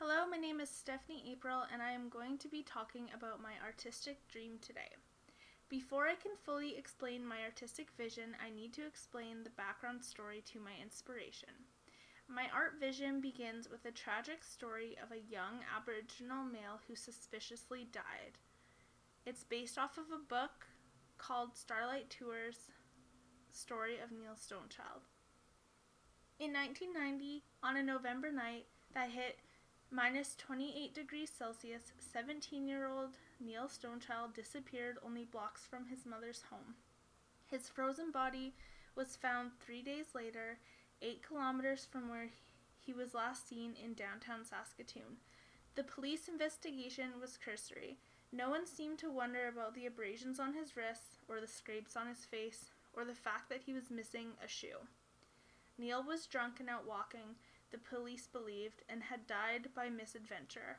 Hello, my name is Stephanie April, and I am going to be talking about my artistic dream today. Before I can fully explain my artistic vision, I need to explain the background story to my inspiration. My art vision begins with a tragic story of a young Aboriginal male who suspiciously died. It's based off of a book called Starlight Studios' Story of Neil Stonechild. In 1990, on a November night that hit minus 28 degrees Celsius, 17-year-old Neil Stonechild disappeared only blocks from his mother's home. His frozen body was found 3 days later, 8 kilometers from where he was last seen in downtown Saskatoon. The police investigation was cursory. No one seemed to wonder about the abrasions on his wrists, or the scrapes on his face, or the fact that he was missing a shoe. Neil was drunk and out walking, the police believed, and had died by misadventure.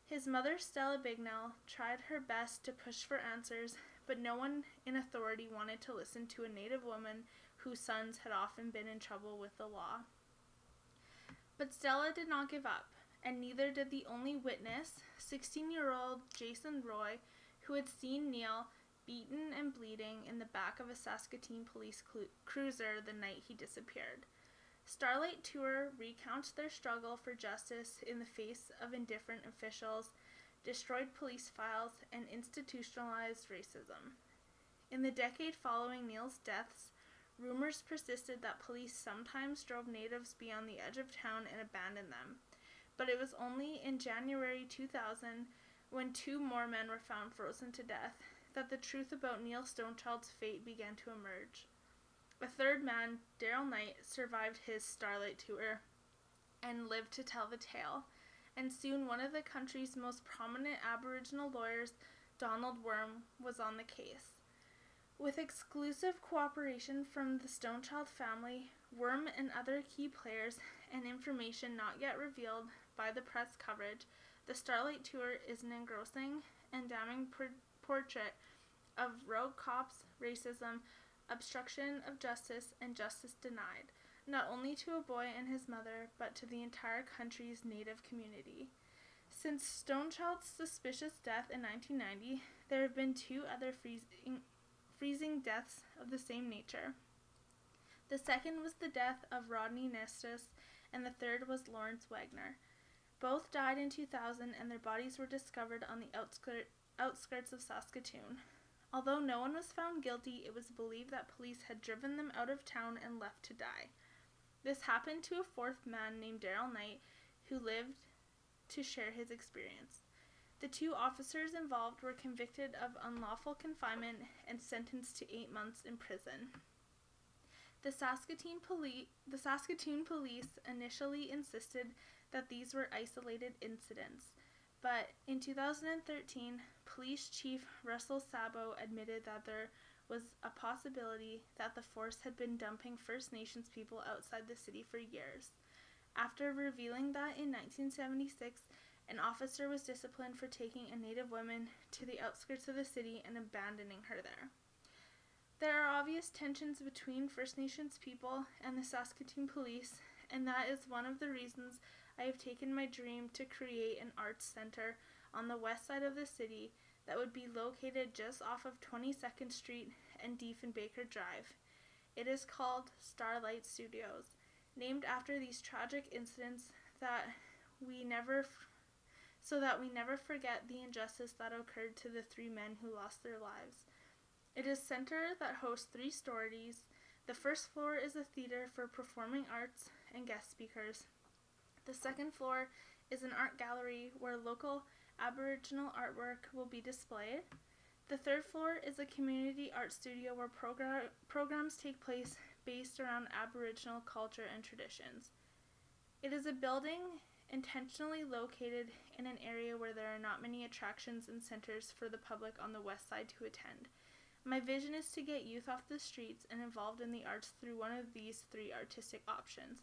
His mother, Stella Bignell, tried her best to push for answers, but no one in authority wanted to listen to a Native woman whose sons had often been in trouble with the law. But Stella did not give up, and neither did the only witness, 16-year-old Jason Roy, who had seen Neil beaten and bleeding in the back of a Saskatoon police cruiser the night he disappeared. Starlight Tour recounts their struggle for justice in the face of indifferent officials, destroyed police files, and institutionalized racism. In the decade following Neil's deaths, rumors persisted that police sometimes drove natives beyond the edge of town and abandoned them. But it was only in January 2000, when 2 more men were found frozen to death, that the truth about Neil Stonechild's fate began to emerge. A third man, Daryl Knight, survived his Starlight Tour and lived to tell the tale, and soon one of the country's most prominent Aboriginal lawyers, Donald Worm, was on the case. With exclusive cooperation from the Stonechild family, Worm and other key players, and information not yet revealed by the press coverage, the Starlight Tour is an engrossing and damning portrait of rogue cops, racism, obstruction of justice, and justice denied, not only to a boy and his mother, but to the entire country's Native community. Since Stonechild's suspicious death in 1990, there have been 2 other freezing deaths of the same nature. The second was the death of Rodney Nestus, and the third was Lawrence Wagner. Both died in 2000, and their bodies were discovered on the outskirts of Saskatoon. Although no one was found guilty, it was believed that police had driven them out of town and left to die. This happened to a 4th man named Daryl Knight, who lived to share his experience. The 2 officers involved were convicted of unlawful confinement and sentenced to 8 months in prison. The Saskatoon police initially insisted that these were isolated incidents, but in 2013, Police Chief Russell Sabo admitted that there was a possibility that the force had been dumping First Nations people outside the city for years. After revealing that in 1976, an officer was disciplined for taking a Native woman to the outskirts of the city and abandoning her there. There are obvious tensions between First Nations people and the Saskatoon police, and that is one of the reasons I have taken my dream to create an arts center on the west side of the city that would be located just off of 22nd Street and Diefenbaker Drive. It is called Starlight Studios, named after these tragic incidents so that we never forget the injustice that occurred to the 3 men who lost their lives. It is a center that hosts 3 stories. The first floor is a theater for performing arts and guest speakers. The second floor is an art gallery where local Aboriginal artwork will be displayed. The third floor is a community art studio where programs take place based around Aboriginal culture and traditions. It is a building intentionally located in an area where there are not many attractions and centers for the public on the west side to attend. My vision is to get youth off the streets and involved in the arts through one of these 3 artistic options,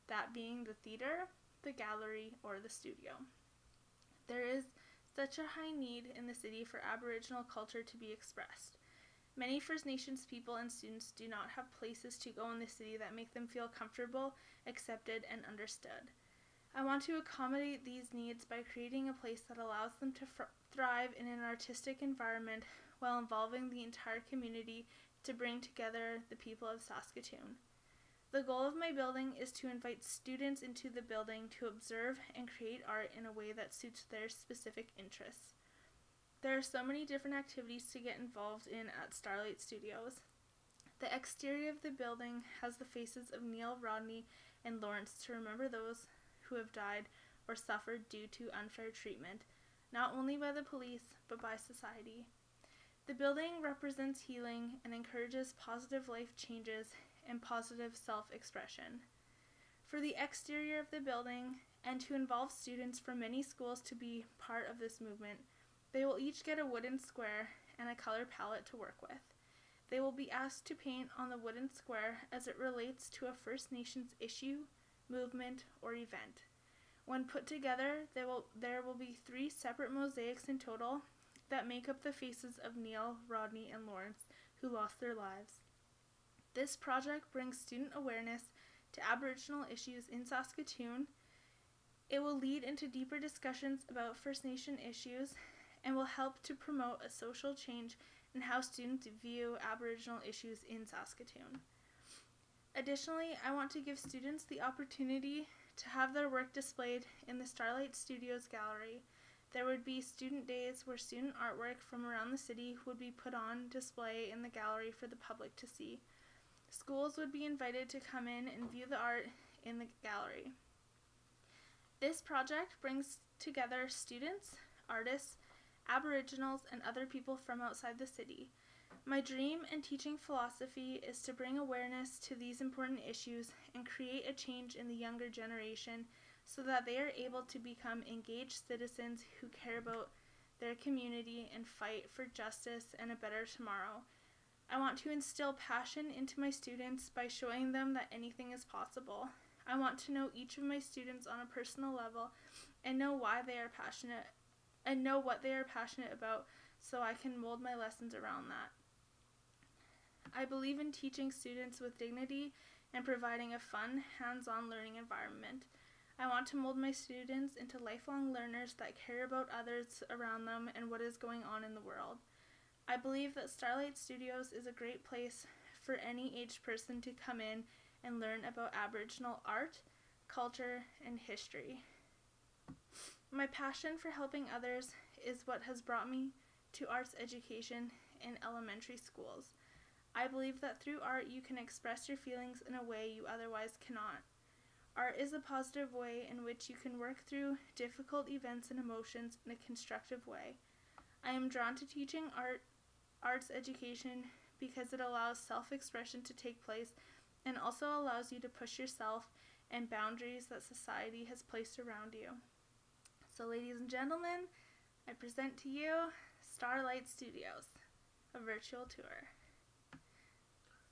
that being the theater, the gallery, or the studio. There is such a high need in the city for Aboriginal culture to be expressed. Many First Nations people and students do not have places to go in the city that make them feel comfortable, accepted, and understood. I want to accommodate these needs by creating a place that allows them to thrive in an artistic environment while involving the entire community to bring together the people of Saskatoon. The goal of my building is to invite students into the building to observe and create art in a way that suits their specific interests. There are so many different activities to get involved in at Starlight Studios. The exterior of the building has the faces of Neil, Rodney, and Lawrence to remember those who have died or suffered due to unfair treatment, not only by the police, but by society. The building represents healing and encourages positive life changes and positive self-expression. For the exterior of the building, and to involve students from many schools to be part of this movement, they will each get a wooden square and a color palette to work with. They will be asked to paint on the wooden square as it relates to a First Nations issue, movement, or event. When put together, there will be 3 separate mosaics in total that make up the faces of Neil, Rodney, and Lawrence, who lost their lives. This project brings student awareness to Aboriginal issues in Saskatoon. It will lead into deeper discussions about First Nation issues and will help to promote a social change in how students view Aboriginal issues in Saskatoon. Additionally, I want to give students the opportunity to have their work displayed in the Starlight Studios gallery. There would be student days where student artwork from around the city would be put on display in the gallery for the public to see. Schools would be invited to come in and view the art in the gallery. This project brings together students, artists, Aboriginals, and other people from outside the city. My dream and teaching philosophy is to bring awareness to these important issues and create a change in the younger generation so that they are able to become engaged citizens who care about their community and fight for justice and a better tomorrow. I want to instill passion into my students by showing them that anything is possible. I want to know each of my students on a personal level and know why they are passionate and know what they are passionate about so I can mold my lessons around that. I believe in teaching students with dignity and providing a fun, hands-on learning environment. I want to mold my students into lifelong learners that care about others around them and what is going on in the world. I believe that Starlight Studios is a great place for any aged person to come in and learn about Aboriginal art, culture, and history. My passion for helping others is what has brought me to arts education in elementary schools. I believe that through art you can express your feelings in a way you otherwise cannot. Art is a positive way in which you can work through difficult events and emotions in a constructive way. I am drawn to teaching arts education because it allows self-expression to take place and also allows you to push yourself and boundaries that society has placed around you. So ladies and gentlemen, I present to you Starlight Studios, a virtual tour.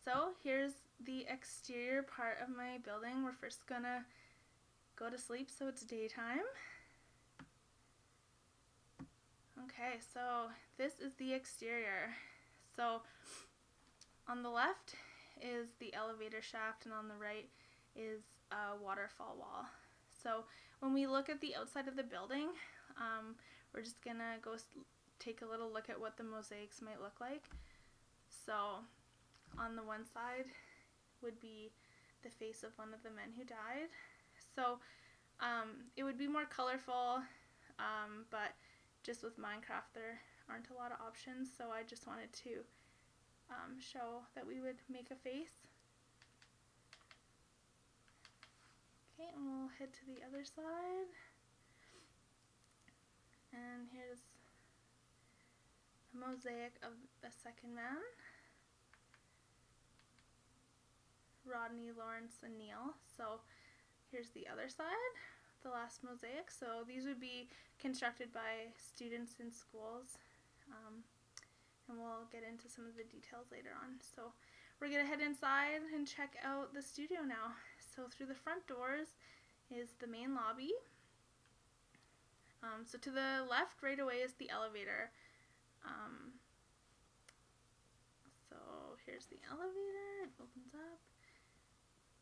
So here's the exterior part of my building. We're first gonna go to sleep so it's daytime. Okay, so this is the exterior. So on the left is the elevator shaft and on the right is a waterfall wall. So when we look at the outside of the building, we're just gonna go take a little look at what the mosaics might look like. So on the one side would be the face of one of the men who died. So it would be more colorful, but just with Minecraft there aren't a lot of options, so I just wanted to show that we would make a face. Okay, and we'll head to the other side. And here's a mosaic of the second man, Rodney, Lawrence, and Neil. So here's the other side, the last mosaic. So these would be constructed by students in schools, and we'll get into some of the details later on. So we're going to head inside and check out the studio now. So through the front doors is the main lobby. So to the left right away is the elevator. So here's the elevator, it opens up.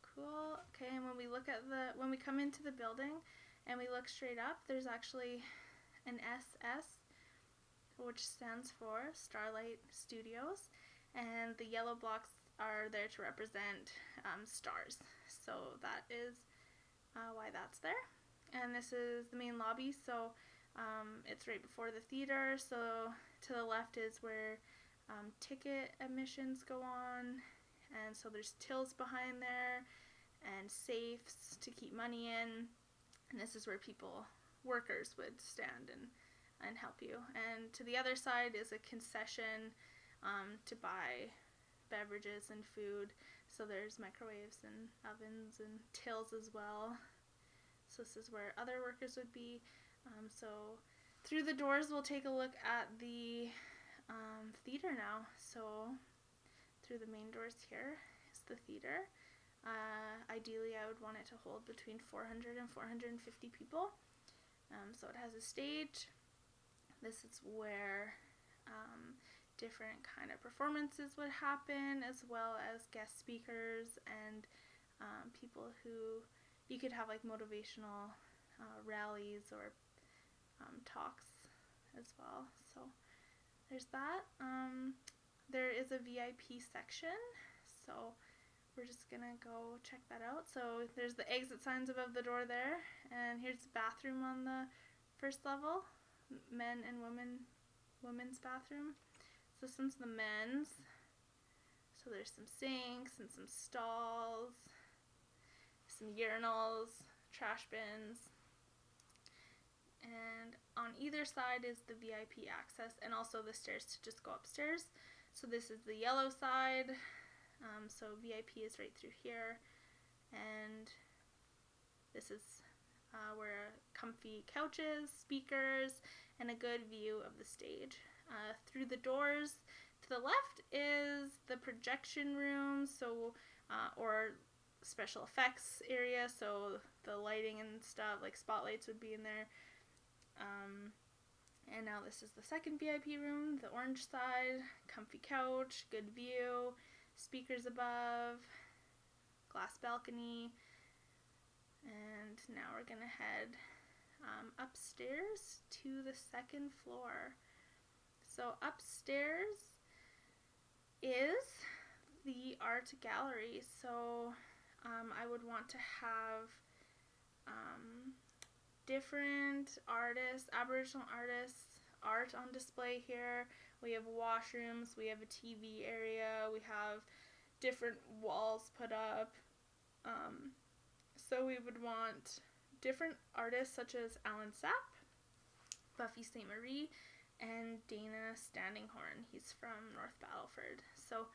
Cool. Okay, and when we come into the building, and we look straight up, there's actually an SS, which stands for Starlight Studios, and the yellow blocks are there to represent stars. So that is why that's there. And this is the main lobby, so it's right before the theater. So to the left is where ticket admissions go on, and so there's tills behind there and safes to keep money in, and this is where workers would stand and help you. And to the other side is a concession to buy beverages and food, so there's microwaves and ovens and tills as well. So this is where other workers would be. So through the doors we'll take a look at the theater now. So through the main doors here is the theater. Ideally I would want it to hold between 400 and 450 people. So it has a stage. This is where different kind of performances would happen, as well as guest speakers and people who you could have like motivational rallies or talks as well. So there's that. There is a VIP section, so we're just gonna go check that out. So there's the exit signs above the door there, and here's the bathroom on the first level, men and women's bathroom. So this one's the men's. So there's some sinks and some stalls, some urinals, trash bins, and on either side is the VIP access and also the stairs to just go upstairs. So this is the yellow side, so VIP is right through here, and this is where comfy couches, speakers, and a good view of the stage. Through the doors to the left is the projection room, so or special effects area, so the lighting and stuff, like spotlights would be in there. And now this is the second VIP room, the orange side, comfy couch, good view, speakers above, glass balcony, and now we're gonna head upstairs to the second floor. So upstairs is the art gallery. So I would want to have different artists, Aboriginal artists, art on display here. We have washrooms, we have a TV area, we have different walls put up. So we would want different artists such as Alan Sapp, Buffy St. Marie, and Dana Standinghorn. He's from North Battleford. So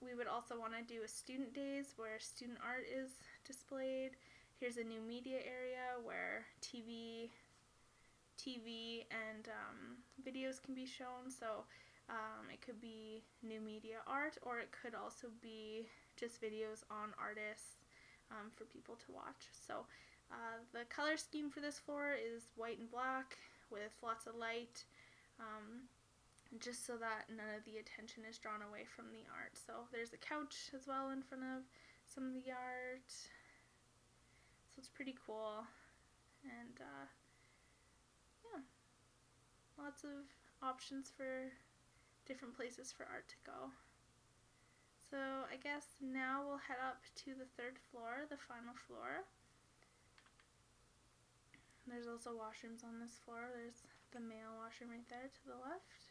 we would also want to do a student days where student art is displayed. Here's a new media area where TV and videos can be shown. So it could be new media art, or it could also be just videos on artists for people to watch. So the color scheme for this floor is white and black with lots of light, just so that none of the attention is drawn away from the art. So there's a couch as well in front of some of the art. So it's pretty cool, and yeah, lots of options for different places for art to go. So I guess now we'll head up to the third floor, the final floor. There's also washrooms on this floor. There's the male washroom right there to the left.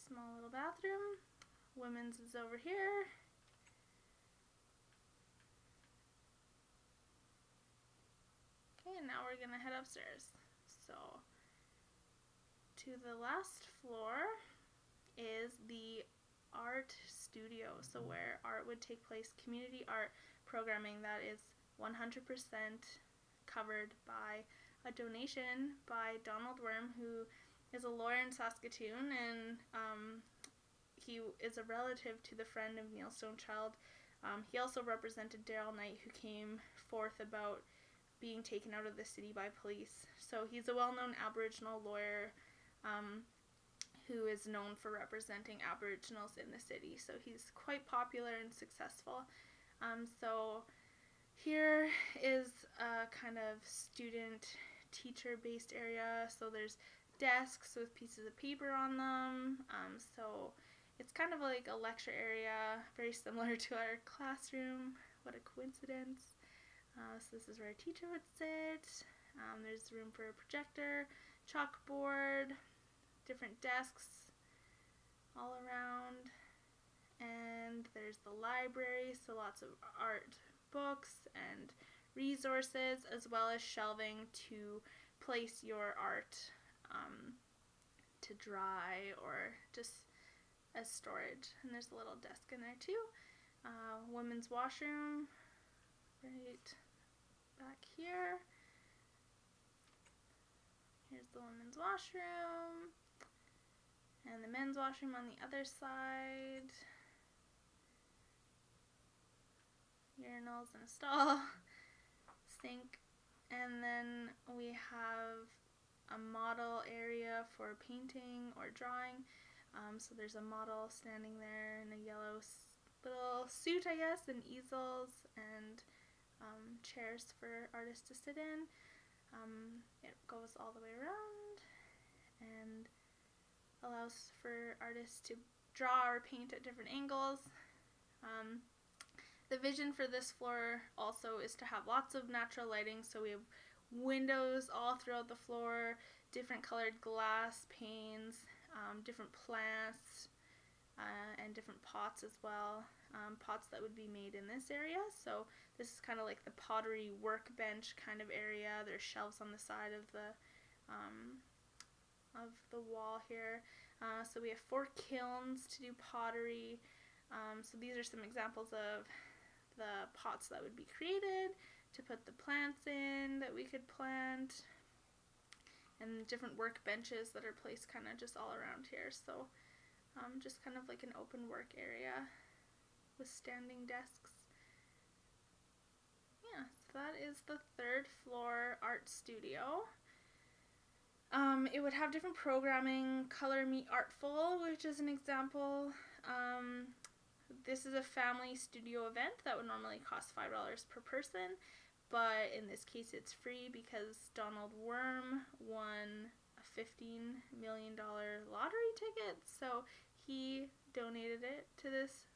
Small little bathroom. Women's is over here. Okay, and now we're gonna head upstairs. So to the last floor is the art studio, so where art would take place, community art programming that is 100% covered by a donation by Donald Worm, who is a lawyer in Saskatoon, and he is a relative to the friend of Neil Stonechild. He also represented Daryl Knight, who came forth about being taken out of the city by police. So he's a well-known Aboriginal lawyer who is known for representing Aboriginals in the city. So he's quite popular and successful. So here is a kind of student teacher based area, so there's desks with pieces of paper on them, so it's kind of like a lecture area, very similar to our classroom. What a coincidence. So this is where a teacher would sit. There's room for a projector, chalkboard, different desks all around, and there's the library, so lots of art books and resources, as well as shelving to place your art to dry or just as storage. And there's a little desk in there too. Women's washroom right back here. Here's the women's washroom, and the men's washroom on the other side. Urinals and a stall, sink, and then we have a model area for painting or drawing. So there's a model standing there in a yellow little suit, I guess, and easels and chairs for artists to sit in. It goes all the way around and allows for artists to draw or paint at different angles. The vision for this floor also is to have lots of natural lighting, so we have windows all throughout the floor, different colored glass panes, different plants, and different pots as well. Pots that would be made in this area, so this is kind of like the pottery workbench kind of area. There's shelves on the side of the wall here. So we have 4 kilns to do pottery. So these are some examples of the pots that would be created to put the plants in that we could plant, and different workbenches that are placed kind of just all around here. So just kind of like an open work area with standing desks. Yeah, so that is the 3rd floor art studio. It would have different programming. Color Me Artful, which is an example. This is a family studio event that would normally cost $5 per person, but in this case it's free because Donald Worm won a $15 million lottery ticket, so he donated it to this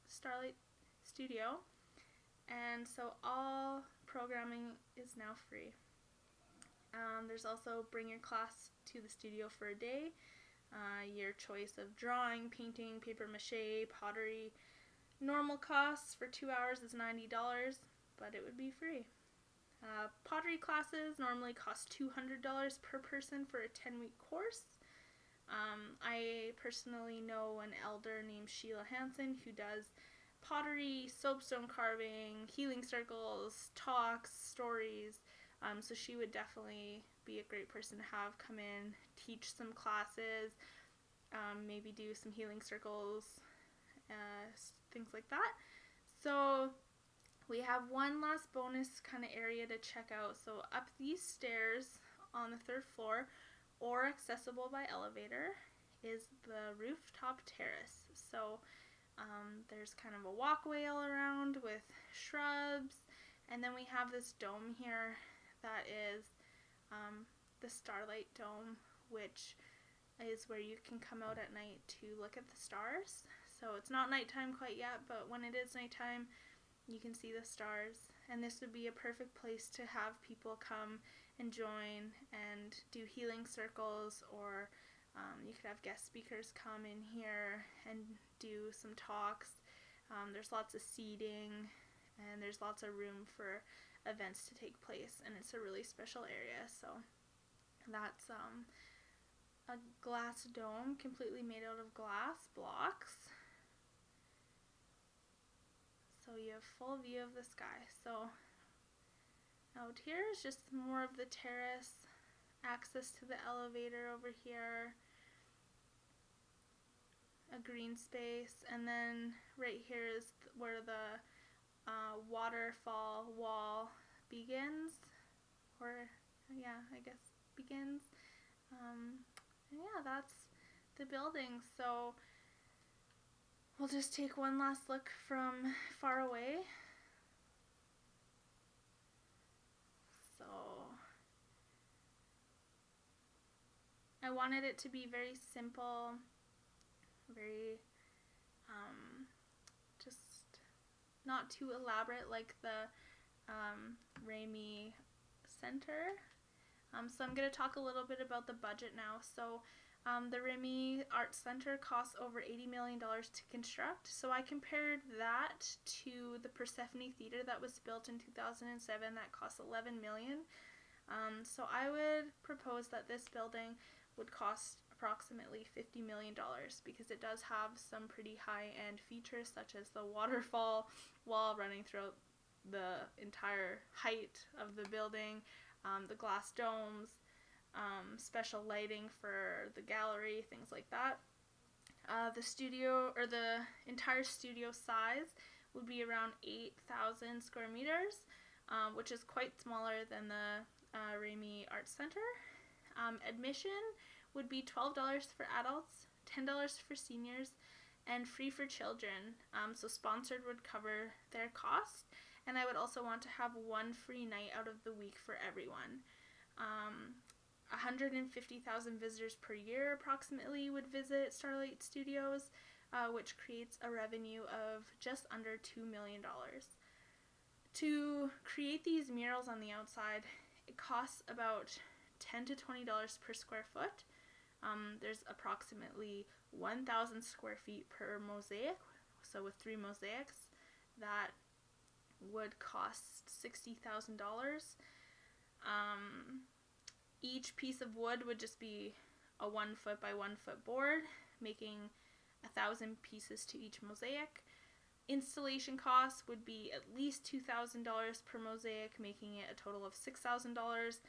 Starlight Studio, and so all programming is now free. There's also Bring Your Class to the Studio for a Day. Your choice of drawing, painting, paper mache, pottery. Normal costs for 2 hours is $90, but it would be free. Pottery classes normally cost $200 per person for a 10-week course. I personally know an elder named Sheila Hansen who does pottery, soapstone carving, healing circles, talks, stories. So she would definitely be a great person to have come in, teach some classes, maybe do some healing circles, things like that. So we have one last bonus kind of area to check out. So up these stairs on the 3rd floor, or accessible by elevator, is the rooftop terrace. So there's kind of a walkway all around with shrubs, and then we have this dome here that is the Starlight Dome, which is where you can come out at night to look at the stars. So it's not nighttime quite yet, but when it is nighttime, you can see the stars. And this would be a perfect place to have people come and join and do healing circles, or you could have guest speakers come in here and do some talks. There's lots of seating, and there's lots of room for events to take place, and it's a really special area. So that's a glass dome completely made out of glass blocks, so you have full view of the sky. So out here is just more of the terrace, access to the elevator over here, a green space, and then right here is where the waterfall wall begins, or yeah, I guess begins. And yeah, that's the building. So we'll just take one last look from far away. I wanted it to be very simple, very just not too elaborate like the Ramey Center. So I'm going to talk a little bit about the budget now. So the Ramey Arts Center costs over $80 million to construct. So I compared that to the Persephone Theater that was built in 2007 that cost $11 million. So I would propose that this building would cost approximately $50 million because it does have some pretty high-end features such as the waterfall wall running throughout the entire height of the building, the glass domes, special lighting for the gallery, things like that. The studio, or the entire studio size, would be around 8,000 square meters, which is quite smaller than the Ramey Arts Center. Admission would be $12 for adults, $10 for seniors, and free for children. So sponsored would cover their cost, and I would also want to have one free night out of the week for everyone. 150,000 visitors per year approximately would visit Starlight Studios, which creates a revenue of just under $2 million. To create these murals on the outside, it costs about $10 to $20 per square foot. There's approximately 1,000 square feet per mosaic, so with 3 mosaics, that would cost $60,000. Each piece of wood would just be a 1 foot by 1 foot board, making 1,000 pieces to each mosaic. Installation costs would be at least $2,000 per mosaic, making it a total of $6,000.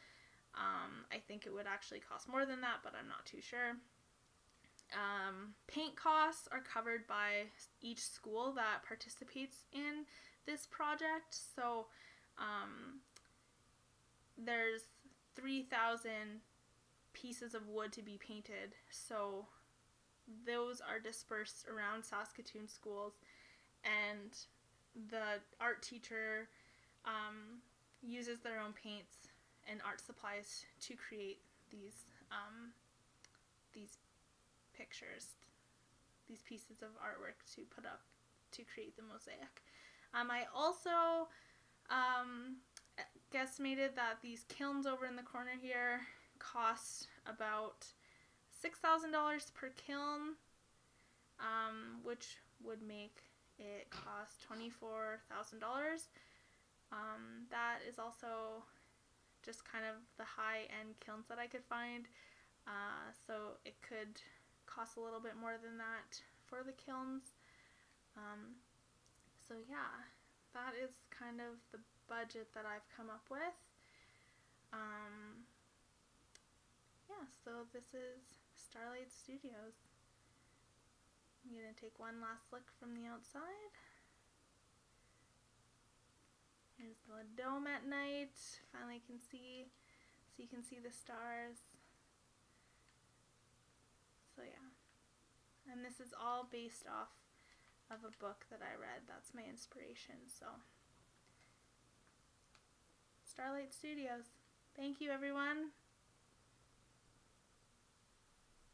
I think it would actually cost more than that, but I'm not too sure. Paint costs are covered by each school that participates in this project. So there's 3,000 pieces of wood to be painted. So those are dispersed around Saskatoon schools, and the art teacher uses their own paints and art supplies to create these pictures, these pieces of artwork to put up to create the mosaic. I also guesstimated that these kilns over in the corner here cost about $6,000 per kiln, which would make it cost $24,000. That is also just kind of the high-end kilns that I could find, so it could cost a little bit more than that for the kilns. So yeah, that is kind of the budget that I've come up with. Yeah, so this is Starlight Studios. I'm going to take one last look from the outside. Here's the dome at night. Finally can see, so you can see the stars. So yeah, and this is all based off of a book that I read. That's my inspiration. So Starlight Studios. Thank you, everyone.